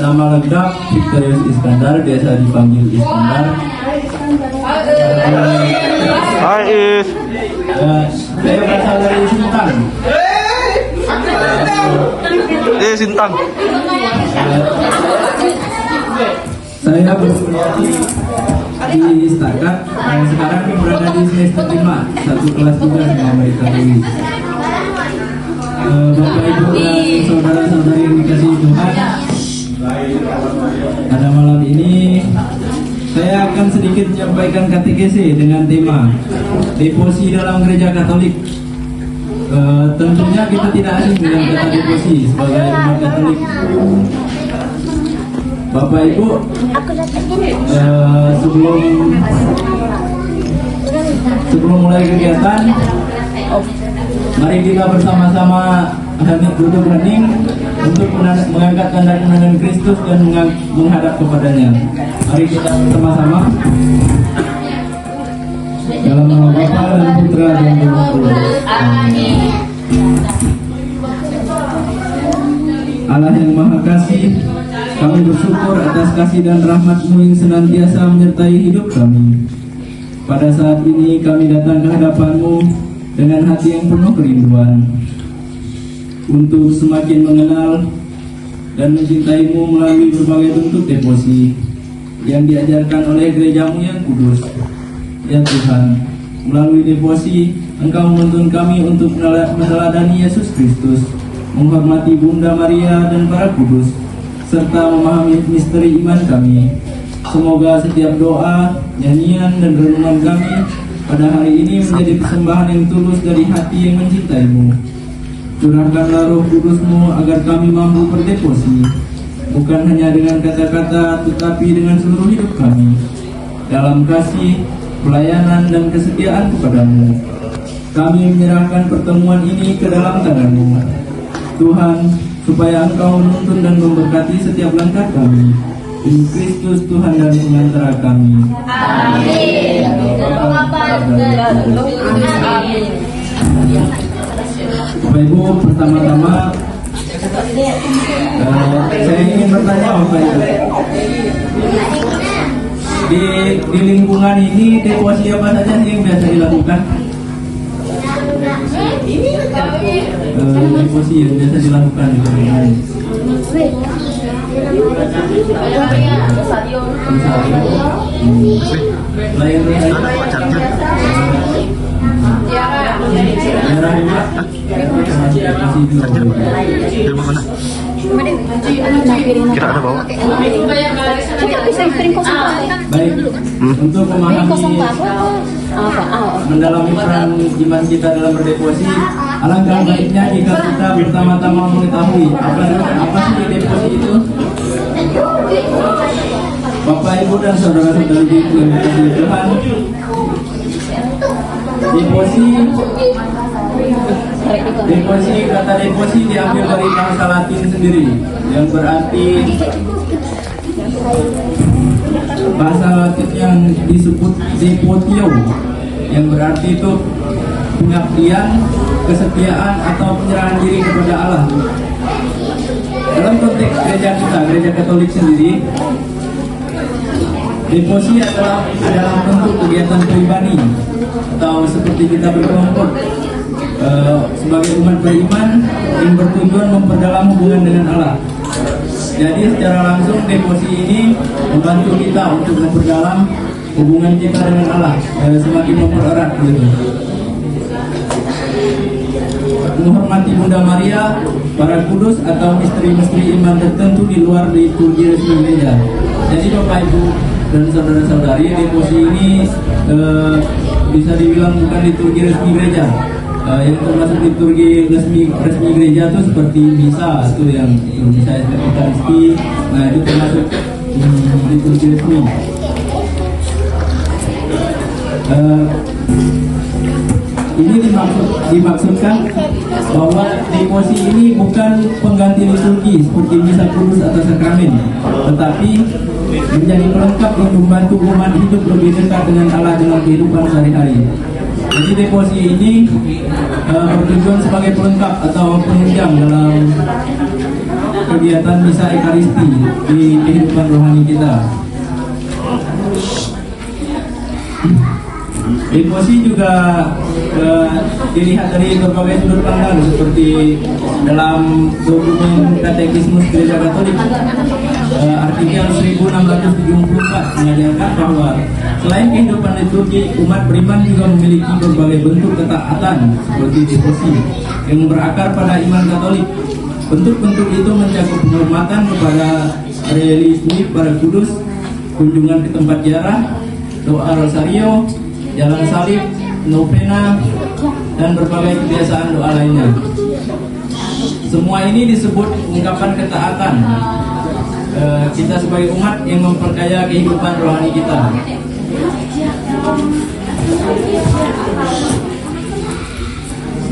nama lengkap Victorius Iskandar, biasa dipanggil Iskandar. Hai Is. Saya berasal dari Sintang. Sintang. Saya berkuliah di Stakat dan sekarang berada di semester 5, satu kelas 3 dengan Amerika Lewis. Bapak Ibu dan saudara-saudari yang dikasihi Tuhan, pada malam ini saya akan sedikit menyampaikan katekese dengan tema devosi dalam gereja Katolik. Tentunya kita tidak asing dengan kata devosi sebagai umat Katolik. Bapak Ibu, sebelum mulai kegiatan, mari kita bersama-sama duduk hening untuk mengangkat tanda kemenangan Kristus dan menghadap kepadanya. Mari kita bersama-sama. Dalam nama Bapa dan Putra dan Roh Kudus. Amin. Allah yang Maha Kasih, kami bersyukur atas kasih dan rahmat-Mu yang senantiasa menyertai hidup kami. Pada saat ini kami datang ke hadapan-Mu dengan hati yang penuh kerinduan untuk semakin mengenal dan mencintai-Mu melalui berbagai bentuk devosi yang diajarkan oleh gereja-Mu yang kudus. Ya Tuhan, melalui devosi Engkau menuntun kami untuk meneladani Yesus Kristus, menghormati Bunda Maria dan para kudus, serta memahami misteri iman kami. Semoga setiap doa, nyanyian, dan renungan kami pada hari ini menjadi persembahan yang tulus dari hati yang mencintai-Mu. Curahkanlah Roh Kudus-Mu agar kami mampu berdevosi, bukan hanya dengan kata-kata, tetapi dengan seluruh hidup kami, dalam kasih, pelayanan, dan kesetiaan kepada-Mu. Kami menyerahkan pertemuan ini ke dalam tangan-Mu, Tuhan, supaya Engkau menuntun dan memberkati setiap langkah kami. Demi Kristus Tuhan dan pengantara kami. Amin. Bapak Ibu, pertama-tama saya ingin bertanya Bapak Ibu, di lingkungan ini devosi apa saja sih yang biasa dilakukan? Devosi yang biasa dilakukan di lingkungan ini. Lain Kita ada bawa. Baik, untuk memahami mendalami peran iman kita dalam berdevosi, alangkah baiknya jika kita pertama-tama mengetahui apa sih devosi itu. Bapak, Ibu, dan saudara-saudari yang dikasihi Tuhan, kata devosi diambil dari bahasa Latin sendiri, yang berarti bahasa Latin yang disebut devotio, yang berarti itu pengabdian, kesetiaan, atau penyerahan diri kepada Allah. Dalam konteks gereja kita, gereja Katolik sendiri, devosi adalah bentuk kegiatan pribadi atau seperti kita berkelompok sebagai umat beriman yang bertujuan memperdalam hubungan dengan Allah. Jadi secara langsung devosi ini membantu kita untuk memperdalam hubungan kita dengan Allah, semakin mempererat gitu. Menghormati Bunda Maria, para kudus, atau misteri-misteri iman tertentu di luar liturgi resmi gereja. Jadi Bapak, Ibu, dan saudara-saudari, devosi ini bisa dibilang bukan liturgi resmi gereja. Yang termasuk liturgi resmi gereja itu seperti misa, itu yang misa Ekaristi. Nah, itu termasuk liturgi resmi. Ini dimaksudkan bahwa devosi ini bukan pengganti liturgi seperti misa kudus atau sakramen, tetapi menjadi pelengkap yang membantu umat hidup lebih dekat dengan Allah dalam kehidupan sehari-hari. Jadi devosi ini bertujuan sebagai pelengkap atau penunjang dalam kegiatan misa ekaristi di kehidupan rohani kita. Devosi juga dilihat dari berbagai sudut pandang, seperti dalam dokumen Katekismus Gereja Katolik artikel 1674 mengajarkan bahwa selain kehidupan liturgi, umat beriman juga memiliki berbagai bentuk ketaatan seperti devosi yang berakar pada iman Katolik. Bentuk-bentuk itu mencakup penghormatan kepada religi para kudus, kunjungan ke tempat ziarah, doa rosario, jalan salib, novena, dan berbagai kebiasaan doa lainnya. Semua ini disebut ungkapan ketaatan kita sebagai umat yang memperkaya kehidupan rohani kita.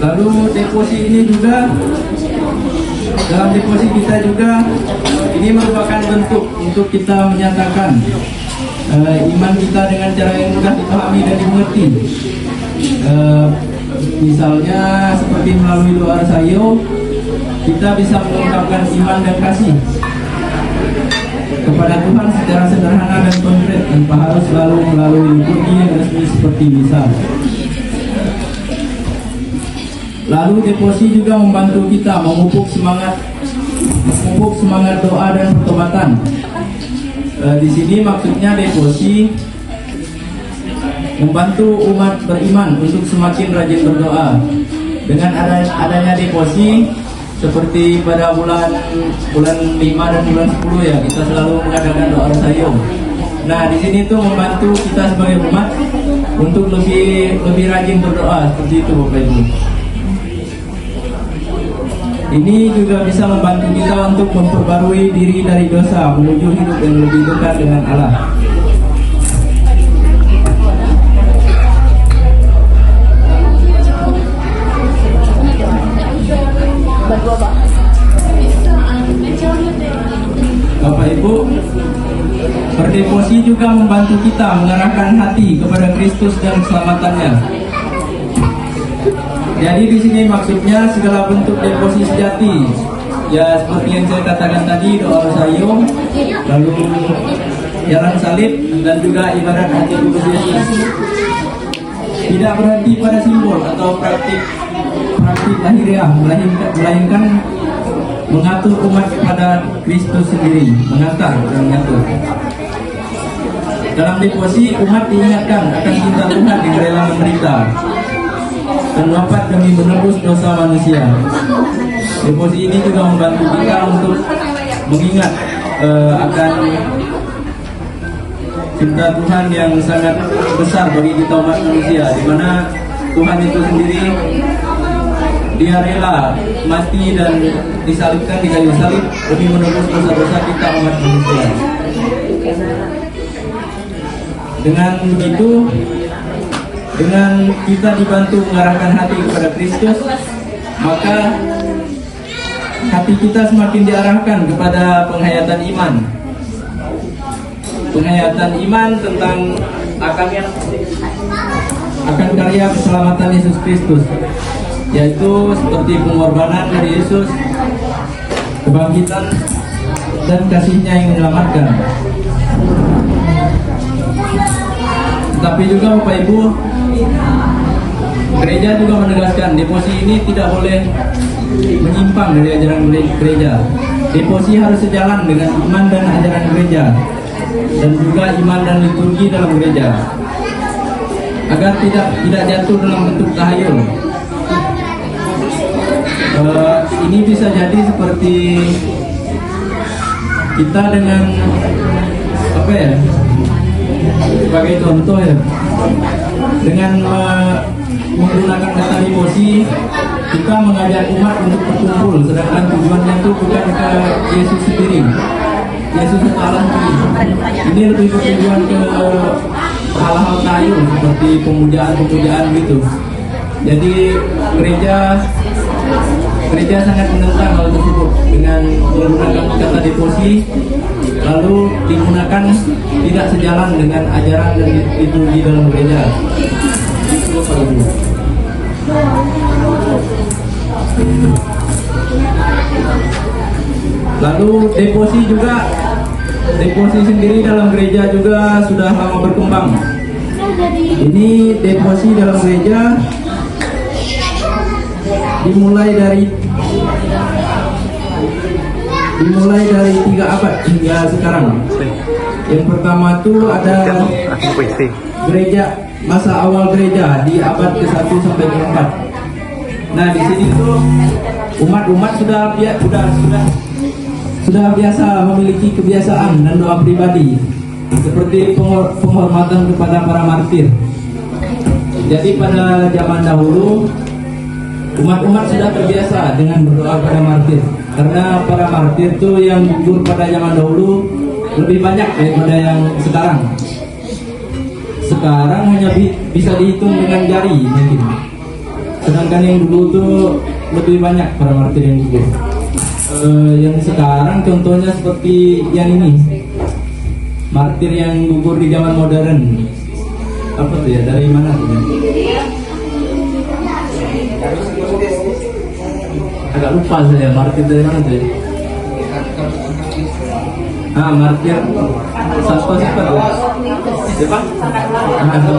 Lalu devosi ini juga, dalam devosi kita juga ini merupakan bentuk untuk kita menyatakan iman kita dengan cara yang mudah dipahami dan dimengerti. Misalnya seperti melalui doa rosario, kita bisa mengungkapkan iman dan kasih kepada Tuhan secara sederhana dan konkret, tanpa harus selalu melalui liturgi yang resmi seperti misa. Lalu devosi juga membantu kita memupuk semangat doa dan pertobatan. Di sini maksudnya devosi membantu umat beriman untuk semakin rajin berdoa. Dengan adanya devosi, seperti pada bulan 5 dan bulan 10 ya, kita selalu mengadakan doa rosario. Nah, di sini tuh membantu kita sebagai umat untuk lebih rajin berdoa, seperti itu Bapak Ibu. Ini juga bisa membantu kita untuk memperbarui diri dari dosa menuju hidup yang lebih dekat dengan Allah. Bapak Ibu, berdevosi juga membantu kita mengarahkan hati kepada Kristus dan keselamatannya. Jadi di sini maksudnya segala bentuk devosi sejati, ya seperti yang saya katakan tadi, doa rosario, lalu jalan salib, dan juga ibadat hati kudus Yesus. Tidak berhenti pada simbol atau praktik lahiriah, melainkan mengatur umat kepada Kristus sendiri, mengantar dan mengatur. Dalam devosi, umat diingatkan akan cinta Tuhan yang rela menderita dan wafat demi menebus dosa manusia. Devosi ini juga membantu kita untuk mengingat akan cinta Tuhan yang sangat besar bagi kita umat manusia, di mana Tuhan itu sendiri Dia rela mati dan disalibkan di kayu salib demi menebus dosa-dosa kita umat manusia. Dengan begitu, dengan kita dibantu mengarahkan hati kepada Kristus, maka hati kita semakin diarahkan kepada penghayatan iman. Penghayatan iman tentang akan karya keselamatan Yesus Kristus, yaitu seperti pengorbanan dari Yesus, kebangkitan, dan kasih-Nya yang menyelamatkan. Tapi juga Bapak Ibu, gereja juga menegaskan devosi ini tidak boleh menyimpang dari ajaran gereja. Devosi harus sejalan dengan iman dan ajaran gereja, dan juga iman dan liturgi dalam gereja, agar tidak jatuh dalam bentuk tahayul. Ini bisa jadi seperti kita dengan sebagai contoh ya, dengan menggunakan kata devosi, kita mengajak umat untuk berkumpul, sedangkan tujuannya itu bukan ke Yesus sendiri, Yesus itu Allah sendiri. Ini lebih bertujuan ke hal-hal tahayul seperti pemujaan gitu. Jadi gereja sangat menentang hal tersebut dengan menggunakan kata devosi, lalu digunakan tidak sejalan dengan ajaran dan liturgi dalam gereja. Itu Bapak Ibu. Lalu devosi sendiri dalam gereja juga sudah lama berkembang. Ini devosi dalam gereja dimulai dari 3 abad hingga sekarang. Yang pertama itu ada gereja, masa awal gereja di abad ke-1 sampai ke-4. Nah, di sini tuh umat sudah biasa memiliki kebiasaan dan doa pribadi seperti penghormatan kepada para martir. Jadi pada zaman dahulu umat sudah terbiasa dengan berdoa pada martir, karena para martir itu yang gugur pada zaman dahulu lebih banyak daripada yang sekarang. Sekarang hanya bisa dihitung dengan jari mungkin, sedangkan yang dulu tuh lebih banyak para martir yang gugur. Yang sekarang contohnya seperti yang ini, martir yang gugur di zaman modern. Apa tuh ya, dari mana tuh? Agak lupa saya, martir dari mana tuh? Martir Santo siapa tuh? Siapa? Santo.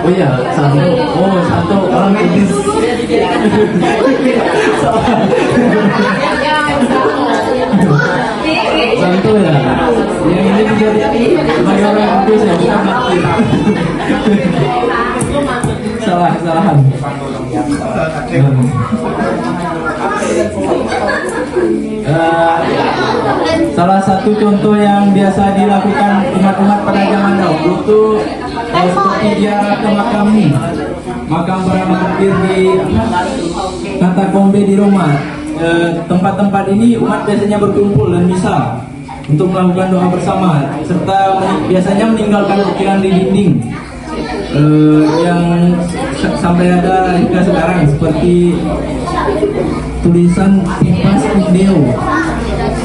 Oh iya, Santo. Oh, Santo orang Inggris. Santo ya. Yang ini juga sebagai orang Inggris ya, bukan martir. Kesalahan. Salah satu contoh yang biasa dilakukan umat-umat pada zaman dahulu itu seperti ziarah ke makam para martir di Katakombe di Roma. Tempat-tempat ini umat biasanya berkumpul dan misa untuk melakukan doa bersama, serta biasanya meninggalkan ukiran di dinding yang sampai ada hingga sekarang, seperti tulisan Vipas cum Deo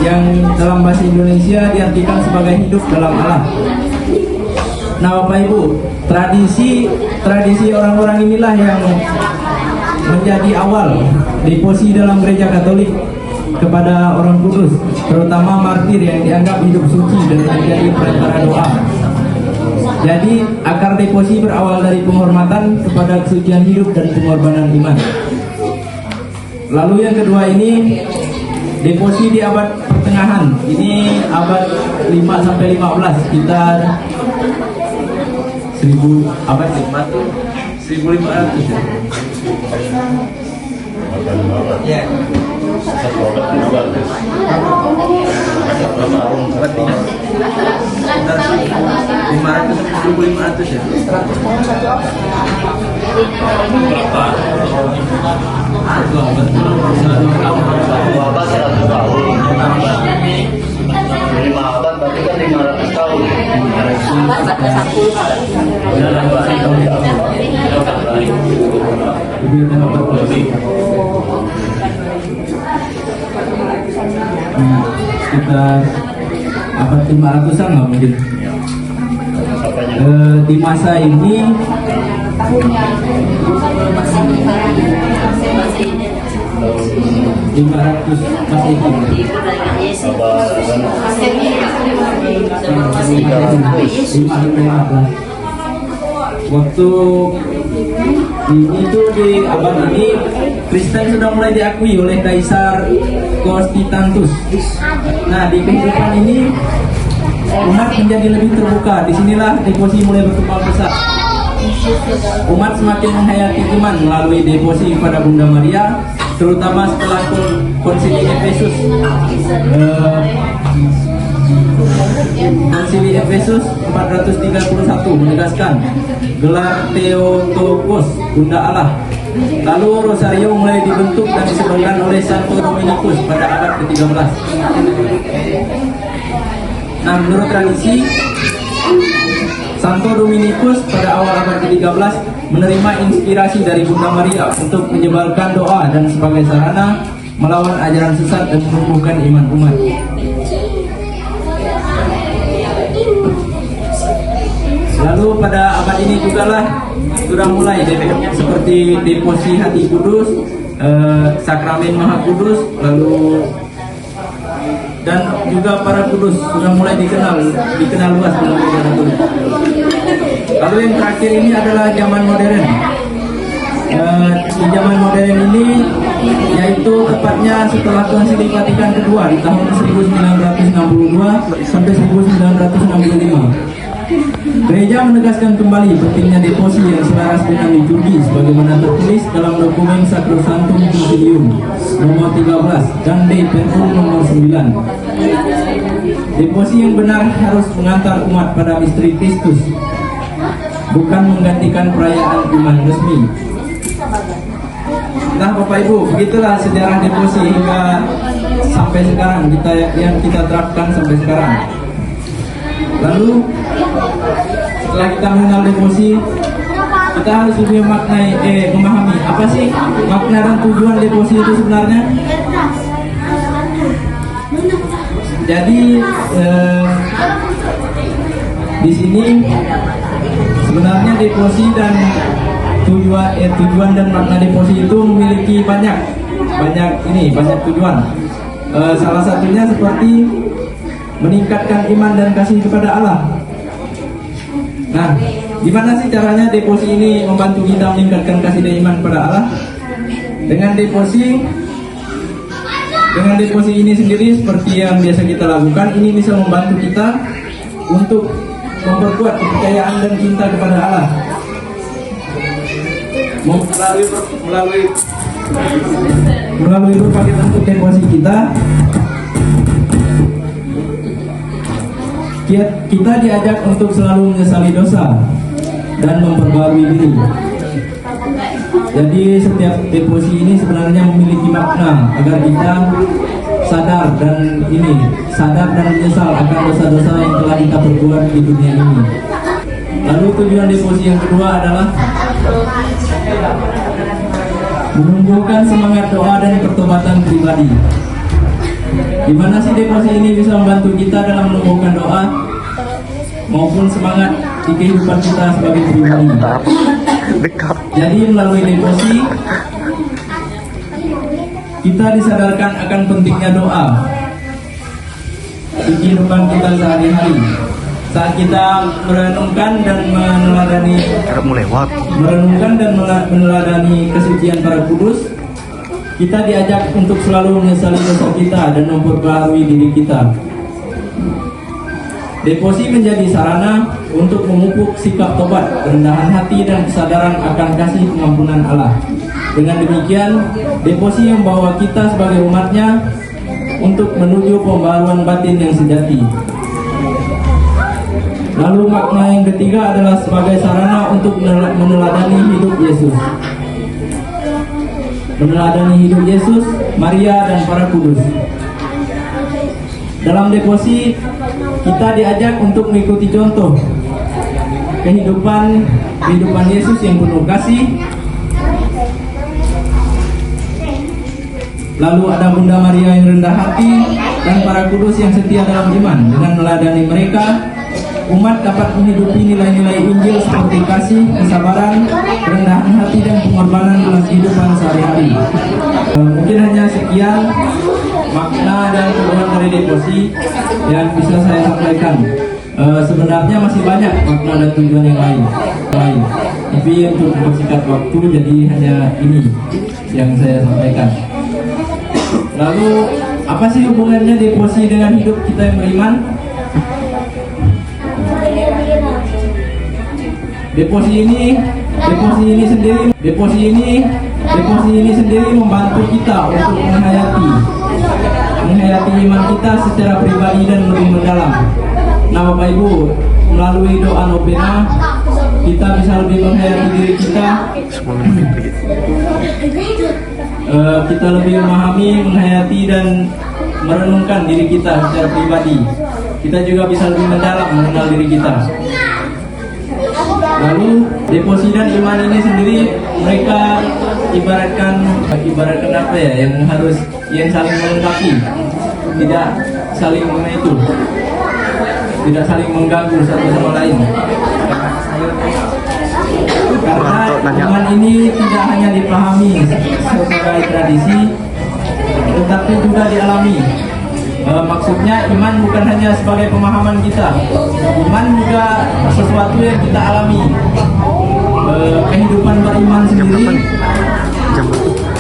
yang dalam bahasa Indonesia diartikan sebagai hidup dalam Allah. Nah, Bapak Ibu, tradisi orang-orang inilah yang menjadi awal devosi dalam gereja Katolik kepada orang kudus, terutama martir yang dianggap hidup suci dan menjadi perantara doa. Jadi akar devosi berawal dari penghormatan kepada kesucian hidup dan pengorbanan iman. Lalu yang kedua ini devosi di abad pertengahan. Ini abad 5 sampai 15, sekitar 1000 abad 1500 ya. Ya. Sekitar abad 500-an lah mungkin. Di masa ini waktu ini tuh di abad ini Kristen sudah mulai diakui oleh Kaisar Konstantinus. Nah, di kehidupan ini umat menjadi lebih terbuka. Disinilah devosi mulai berkembang pesat. Umat semakin menghayati iman melalui devosi kepada Bunda Maria, terutama setelah konsili Efesus. Konsili Efesus 431 menegaskan gelar Theotokos, Bunda Allah. Lalu Rosario mulai dibentuk dan disebarkan oleh Santo Dominicus pada abad ke-13. Nah, menurut tradisi, Santo Dominicus pada awal abad ke-13 menerima inspirasi dari Bunda Maria untuk menyebarkan doa dan sebagai sarana melawan ajaran sesat dan menumbuhkan iman umat. Lalu pada abad ini juga lah sudah mulai seperti deposi hati kudus, sakramen maha kudus, lalu dan juga para kudus sudah mulai dikenal luas melalui katolik. Lalu yang terakhir ini adalah zaman modern. Di zaman modern ini, yaitu tepatnya setelah Konsili Vatikan kedua di tahun 1962 sampai 1965. Gereja menegaskan kembali pentingnya deposi yang selaras dengan liturgi sebagaimana tertulis dalam dokumen Sacrosanctum Concilium nomor 13 dan De Verbum nomor 9. Deposi yang benar harus mengantar umat pada misteri Kristus, bukan menggantikan perayaan iman resmi. Nah, Bapak Ibu, begitulah sejarah deposi hingga sampai sekarang yang kita terapkan sampai sekarang. Lalu setelah kita mengenal deposi, kita harus lebih memahami apa sih makna dan tujuan deposi itu sebenarnya. Jadi di sini sebenarnya deposi dan tujuan dan makna deposi itu memiliki banyak tujuan. Salah satunya seperti meningkatkan iman dan kasih kepada Allah. Nah, gimana sih caranya deposi ini membantu kita meningkatkan kasih dan iman kepada Allah? Dengan deposi ini sendiri seperti yang biasa kita lakukan, ini bisa membantu kita untuk memperkuat kepercayaan dan cinta kepada Allah. Melalui berbagai bentuk deposi kita diajak untuk selalu menyesali dosa dan memperbarui diri. Jadi setiap deposi ini sebenarnya memiliki makna agar kita sadar dan menyesal akan dosa-dosa yang telah kita perbuat di dunia ini. Lalu tujuan deposi yang kedua adalah menumbuhkan semangat doa dan pertobatan pribadi. Gimana sih deposi ini bisa membantu kita dalam menumbuhkan doa maupun semangat di kehidupan kita sebagai pribadi? Jadi melalui deposi kita disadarkan akan pentingnya doa di kehidupan kita sehari-hari. Saat kita merenungkan dan meneladani kesucian para kudus, kita diajak untuk selalu menyesali dosa kita dan memperbaharui diri kita. Deposi menjadi sarana untuk memupuk sikap tobat, kerendahan hati dan kesadaran akan kasih pengampunan Allah. Dengan demikian, deposi membawa kita sebagai umatnya untuk menuju pembaharuan batin yang sejati. Lalu makna yang ketiga adalah sebagai sarana untuk meneladani hidup Yesus. Meneladani hidup Yesus, Maria dan para kudus. Dalam deposi kita diajak untuk mengikuti contoh kehidupan Yesus yang penuh kasih. Lalu ada Bunda Maria yang rendah hati dan para kudus yang setia dalam iman. Dengan meladani mereka, umat dapat menghidupi nilai-nilai Injil seperti kasih, kesabaran, kerendahan hati dan pengorbanan dalam kehidupan sehari-hari. Mungkin hanya sekian makna dan tujuan dari deposi yang bisa saya sampaikan. Sebenarnya masih banyak makna dan tujuan yang lain. Tapi untuk mempersingkat waktu, jadi hanya ini yang saya sampaikan. Lalu apa sih hubungannya deposi dengan hidup kita yang beriman? Deposi ini sendiri membantu kita untuk menghayati iman kita secara pribadi dan lebih mendalam. Nah, Bapak Ibu, melalui doa novena kita bisa lebih menghayati diri kita. Kita lebih memahami, menghayati dan merenungkan diri kita secara pribadi. Kita juga bisa lebih mendalam mengenal diri kita. Lalu deposi dan iman ini sendiri mereka ibaratkan apa ya, yang saling melengkapi, tidak saling tidak saling mengganggu satu sama lain. Karena iman ini tidak hanya dipahami sebagai tradisi, tetapi juga dialami. Maksudnya iman bukan hanya sebagai pemahaman kita, iman juga sesuatu yang kita alami. Kehidupan beriman sendiri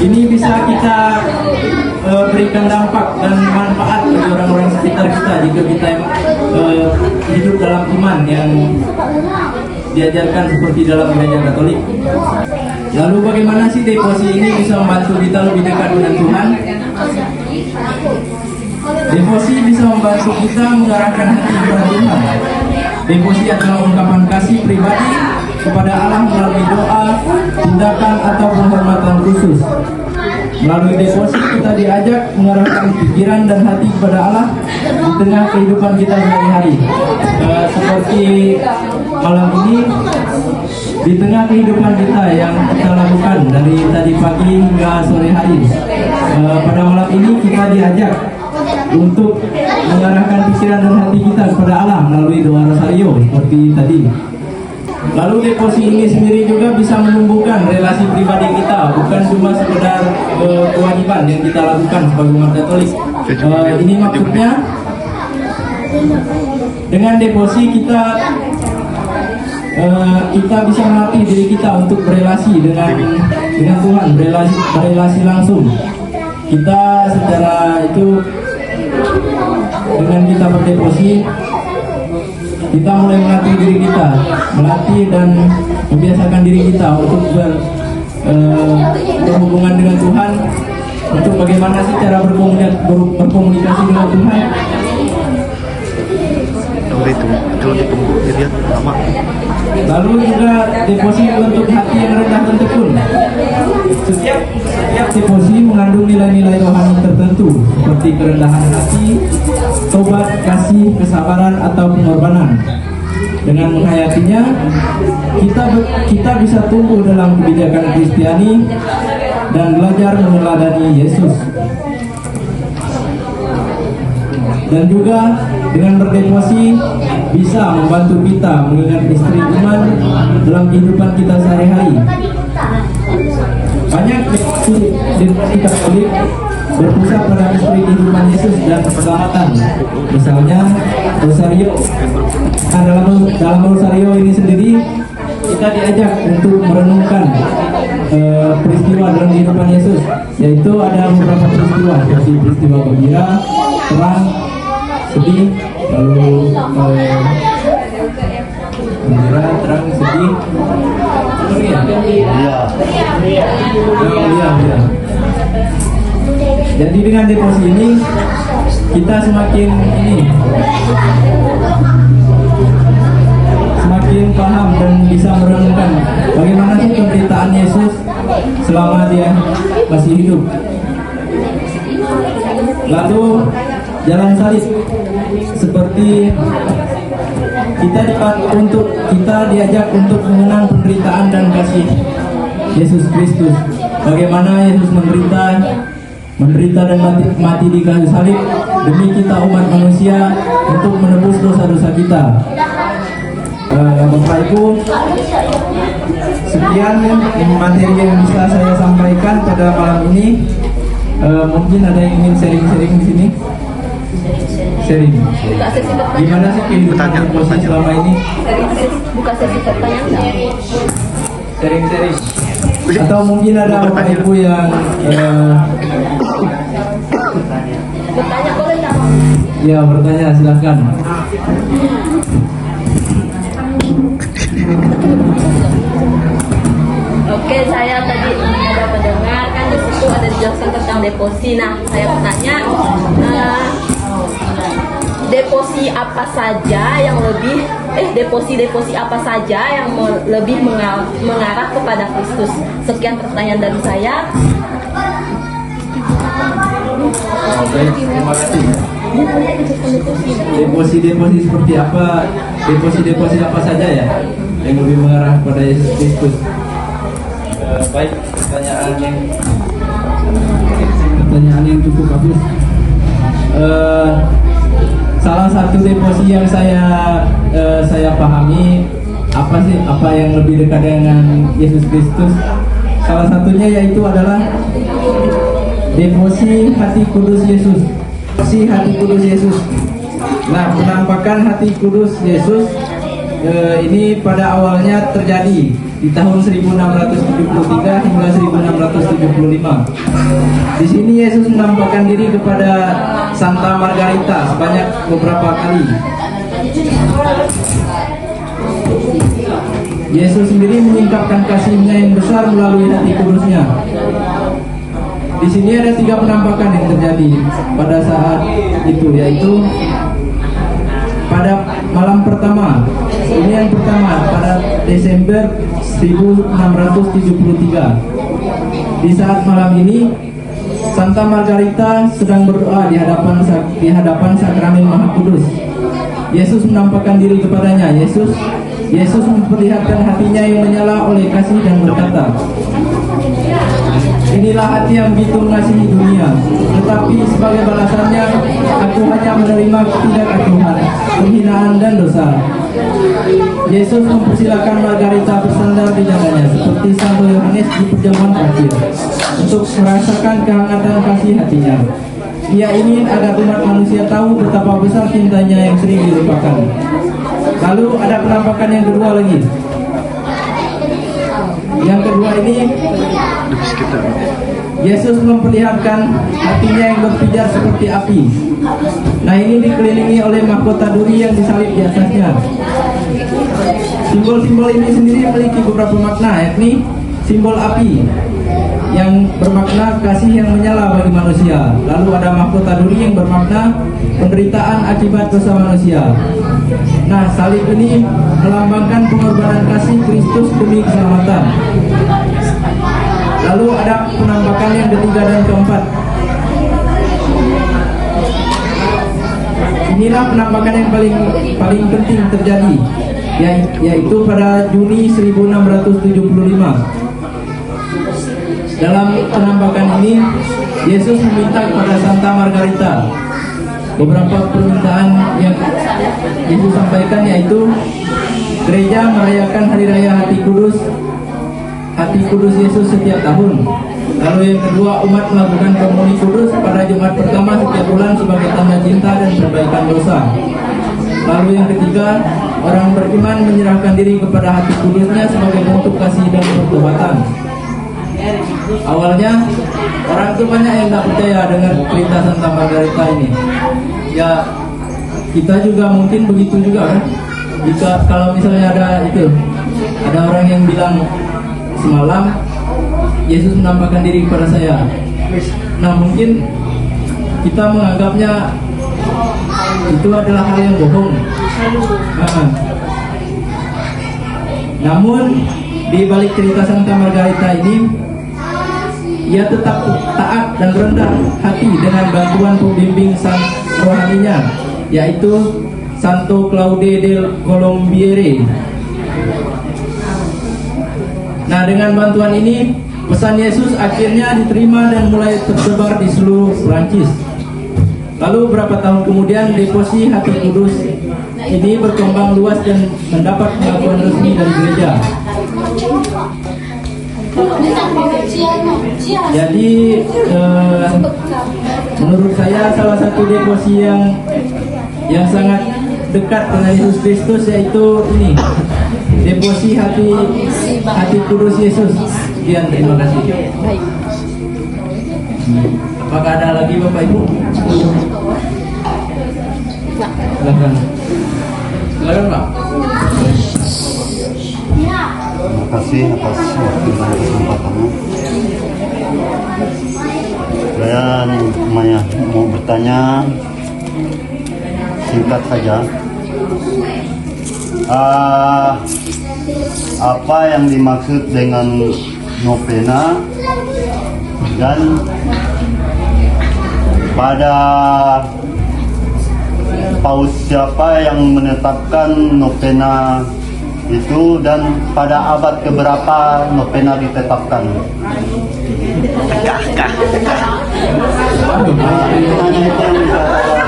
ini bisa kita berikan dampak dan manfaat bagi orang-orang sekitar kita jika kita hidup dalam iman yang diajarkan seperti dalam gereja Katolik. Lalu bagaimana sih devosi ini bisa membantu kita lebih dekat dengan Tuhan? Devosi bisa membantu kita mengarahkan hati kepada Tuhan. Devosi adalah ungkapan kasih pribadi kepada Allah melalui doa, tindakan atau penghormatan khusus. Melalui devosi kita diajak mengarahkan pikiran dan hati kepada Allah di tengah kehidupan kita sehari-hari. Seperti malam ini, di tengah kehidupan kita yang kita lakukan dari tadi pagi hingga sore hari. Pada malam ini kita diajak untuk mengarahkan pikiran dan hati kita kepada Allah melalui doa rosario seperti tadi. Lalu devosi ini sendiri juga bisa menumbuhkan relasi pribadi kita, bukan cuma sekedar kewajiban yang kita lakukan sebagai umat Katolik. Ini maksudnya dengan devosi kita bisa melatih diri kita untuk berelasi dengan Tuhan, berelasi langsung. Kita secara itu dengan kita berdevosi, kita mulai melatih diri kita, melatih dan membiasakan diri kita untuk berhubungan dengan Tuhan, untuk bagaimana sih cara berkomunikasi dengan Tuhan. Lalu juga devosi untuk hati yang rendah dan tekun. Setiap devosi mengandung nilai-nilai rohani tertentu seperti kerendahan hati, tobat, kasih, kesabaran atau pengorbanan. Dengan menghayatinya, kita bisa tumbuh dalam kebijakan Kristiani dan belajar meneladani Yesus. Dan juga dengan berdevosi bisa membantu kita mengingat istri iman dalam kehidupan kita sehari-hari. Banyak devosi Katolik berpusat pada istri kehidupan Yesus dan keselamatan. Misalnya rosario. Nah, dalam rosario ini sendiri kita diajak untuk merenungkan peristiwa dalam kehidupan Yesus, yaitu ada beberapa peristiwa seperti peristiwa gembira, terang, sedih, lalu gembira, terang, sedih, iya. Jadi dengan devosi ini kita semakin paham dan bisa merenungkan bagaimana sih penderitaan Yesus selama dia masih hidup. Lalu jalan salib, seperti kita diajak untuk mengenang penderitaan dan kasih Yesus Kristus. Bagaimana Yesus menderita dan mati di kayu salib demi kita umat manusia untuk menebus dosa-dosa kita. Bapak Ibu, sekian materi yang bisa saya sampaikan pada malam ini. Mungkin ada yang ingin sharing-sharing di sini. Sharing. Gimana sih kehidupan devosi selama ini? Buka sesi pertanyaan. Sharing-sharing. Atau mungkin ada Bapak Ibu yang Bertanya boleh tak? ya, bertanya silakan. Oke, saya tadi ada mendengarkan di situ ada dijelaskan tentang devosi. Nah, saya bertanya, devosi apa saja yang devosi apa saja yang lebih mengarah kepada Kristus? Sekian pertanyaan dari saya. Oke, terima kasih. Devosi seperti apa? Devosi apa saja ya yang lebih mengarah pada Yesus Kristus? Baik, pertanyaan yang cukup bagus. Salah satu devosi yang saya pahami apa yang lebih dekat dengan Yesus Kristus? Salah satunya yaitu adalah devosi hati kudus Yesus. Devosi hati kudus Yesus. Nah, penampakan hati kudus Yesus ini pada awalnya terjadi di tahun 1673 hingga 1675. Di sini Yesus menampakkan diri kepada Santa Margarita sebanyak beberapa kali. Yesus sendiri menyingkapkan kasihnya yang besar melalui hati kudusnya. Di sini ada 3 penampakan yang terjadi pada saat itu, yaitu pada malam pertama. Ini yang pertama pada Desember 1673. Di saat malam ini Santa Margarita sedang berdoa di hadapan sakramen Maha Kudus. Yesus menampakkan diri kepadanya. Yesus memperlihatkan hatinya yang menyala oleh kasih dan berkata, "Inilah hati yang begitu mengasihi dunia, tetapi sebagai balasannya aku hanya menerima ketidakatuhan, penghinaan dan dosa." Yesus mempersilakan Margarita bersandar di jalannya seperti Santo Yohanes di perjamuan terakhir untuk merasakan kehangatan kasih hatinya. Ia ingin agar umat manusia tahu betapa besar cintanya yang sering dilupakan. Lalu ada penampakan yang kedua lagi. Yang kedua ini Yesus memperlihatkan hatinya yang berpijar seperti api. Nah, ini dikelilingi oleh mahkota duri yang disalib di atasnya. Simbol-simbol ini sendiri memiliki beberapa makna, yakni simbol api yang bermakna kasih yang menyala bagi manusia. Lalu ada mahkota duri yang bermakna penderitaan akibat dosa manusia. Nah, salib ini melambangkan pengorbanan kasih Kristus demi keselamatan. Lalu ada penampakan yang ketiga dan keempat. Inilah penampakan yang paling penting terjadi, yaitu pada Juni 1675. Dalam penampakan ini, Yesus meminta kepada Santa Margarita beberapa permintaan yang Yesus sampaikan, yaitu gereja merayakan hari raya hati kudus Yesus setiap tahun. Lalu yang kedua, umat melakukan komuni kudus pada Jumat pertama setiap bulan sebagai tanda cinta dan perbaikan dosa. Lalu yang ketiga, orang beriman menyerahkan diri kepada hati kudusnya sebagai bentuk kasih dan pertobatan. Awalnya orang itu banyak yang tak percaya dengan cerita Santa Margarita ini. Ya, kita juga mungkin begitu juga kan. Jika kalau misalnya ada orang yang bilang semalam Yesus menampakkan diri kepada saya. Nah, mungkin kita menganggapnya itu adalah hal yang bohong. Namun di balik cerita Santa Margarita ini, ia tetap taat dan rendah hati dengan bantuan pembimbing sang rohaninya, yaitu Santo Claude del Colombiere. Nah, dengan bantuan ini, pesan Yesus akhirnya diterima dan mulai tersebar di seluruh Prancis. Lalu beberapa tahun kemudian, devosi hati kudus ini berkembang luas dan mendapat pengakuan resmi dari gereja. Jadi menurut saya salah satu devosi yang sangat dekat dengan Yesus Kristus yaitu ini, devosi hati kudus Yesus. Sekian, terima kasih. Apakah ada lagi Bapak Ibu? Silakan. Silakan Pak. Terima kasih atas waktu dan kesempatannya. Saya mau bertanya singkat saja. Apa yang dimaksud dengan novena, dan pada paus siapa yang menetapkan novena itu, dan pada abad keberapa novena ditetapkan? Pertanyaan itu yang bisa saya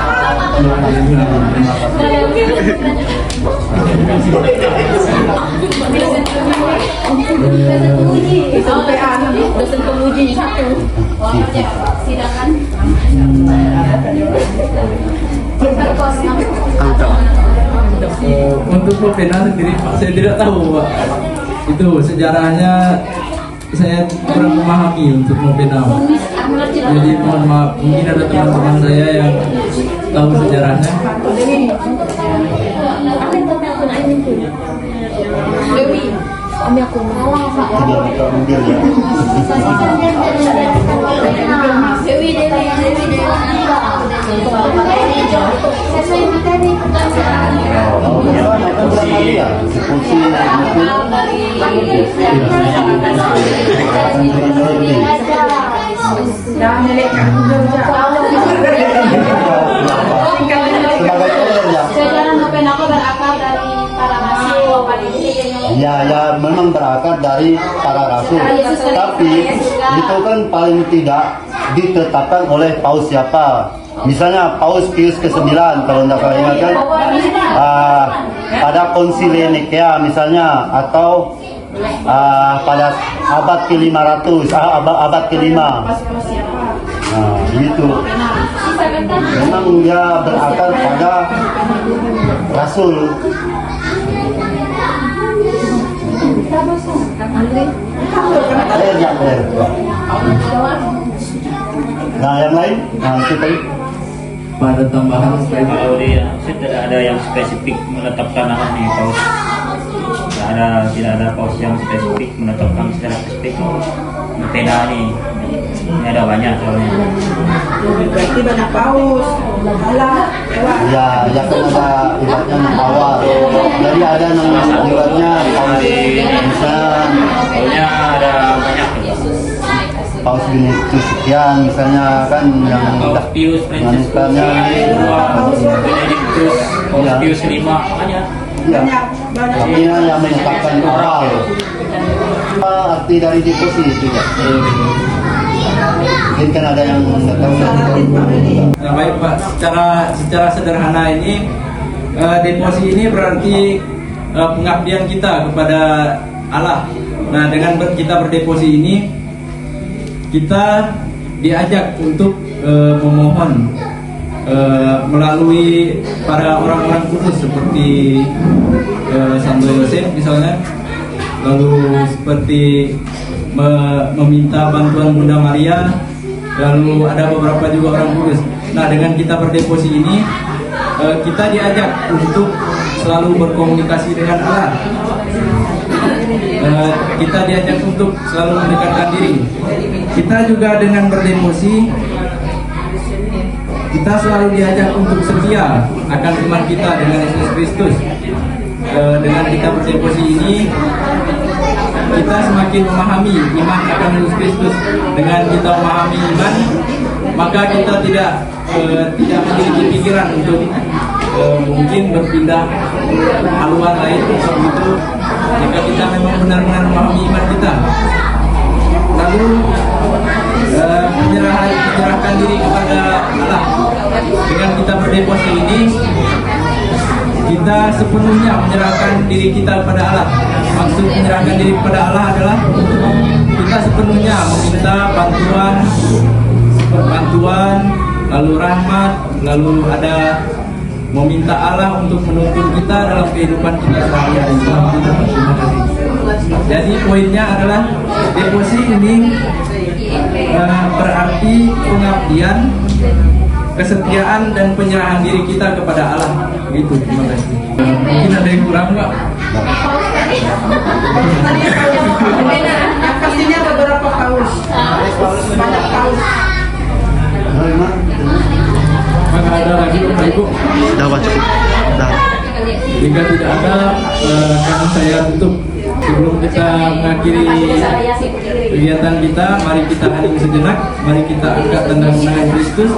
Dosen penguji satu. Untuk pembina sendiri saya tidak tahu Pak. Itu sejarahnya saya kurang memahami untuk pembina Pak. Jadi mohon maaf, mungkin ada teman-teman saya yang tahu sejarahnya. Dewi, kami aku Tidak buka mobil ya. Dewi. Oh, gimana kalian? Kursi sebagai player ya. Sejarah nopen aku berakar dari para rasul, Ya memang berakar dari para rasul. Tapi itu kan paling tidak ditetapkan oleh paus siapa. Misalnya Paus Pius ke-9 kalau tidak salah ingat kan, pada konsili Nikea misalnya, atau pada abad ke-500, abad ke-5. Nah, gitu. Memang dia berakar pada rasul. Nah, yang lain, nah itu tadi. Pada tambahan Kalau dia tidak ada yang spesifik menetapkan ini paus. Tidak ada paus yang spesifik menetapkan secara spesifik novena ini. Ini ada banyak soalnya. Berarti banyak paus, malah lewat. Ya kan ada ibaratnya awal. Jadi ada yang ibaratnya paus Insan, Soalnya ada banyak. paus Benedictus sekian misalnya kan yang Paus Pius, Francis menganutkannya. Paus Benedictus, Paus Pius V, banyak. Ya, Banyak. artinya yang menetapkan awal. Apa arti dari deposi juga? Mungkin kan ada yang nggak tahu. Nah, baik Pak, secara sederhana ini deposi ini berarti pengabdian kita kepada Allah. Nah, dengan kita berdeposi ini kita diajak untuk memohon melalui para orang-orang kudus seperti Santo Yosef misalnya, lalu seperti meminta bantuan Bunda Maria, lalu ada beberapa juga orang kudus. Nah, dengan kita berdeposi ini kita diajak untuk selalu berkomunikasi dengan Allah. Kita diajak untuk selalu mendekatkan diri. Kita juga dengan berdeposi, kita selalu diajak untuk setia akan iman kita dengan Yesus Kristus. Dengan kita berdeposi ini, kita semakin memahami iman akan Yesus Kristus. Dengan kita memahami iman, maka kita tidak memiliki pikiran untuk mungkin berpindah haluan lain begitu. Jika kita memang benar-benar memahami iman kita, lalu menyerahkan diri kepada Allah. Dengan kita berdeposi ini, kita sepenuhnya menyerahkan diri kita kepada Allah. Maksud menyerahkan diri kepada Allah adalah kita sepenuhnya meminta bantuan, lalu rahmat, lalu ada meminta Allah untuk menuntun kita dalam kehidupan kita sehari-hari. Terima kasih. Jadi poinnya adalah deposi ini berarti pengabdian, kesetiaan dan penyerahan diri kita kepada Allah. Begitu. Terima kasih. Mungkin ada yang kurang nggak? Pastinya beberapa paus. Banyak paus. Maka ada lagi Bapak Ibu? Sudah Pak, cukup. Sudah. Jika tidak ada, akan saya tutup. Sebelum kita mengakhiri kegiatan kita, mari kita hening sejenak. Mari kita angkat tanda kemenangan Kristus.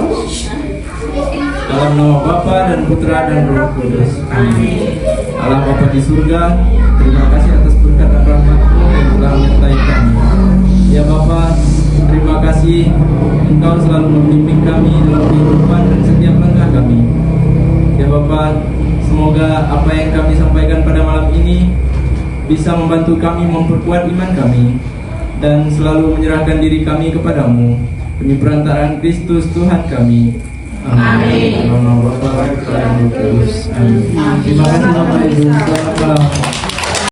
Dalam nama Bapa dan Putra dan Roh Kudus. Amin. Allah Bapa di surga, terima kasih atas berkat dan rahmat-Mu yang telah menyertai kami. Ya Bapa, terima kasih Engkau selalu membimbing kami dalam kehidupan dan setiap langkah kami. Ya Bapa, Semoga apa yang kami sampaikan pada malam ini bisa membantu kami memperkuat iman kami dan selalu menyerahkan diri kami kepadamu demi perantaraan Kristus Tuhan kami. Amin. Terima kasih Bapak Ibu. Selamat malam.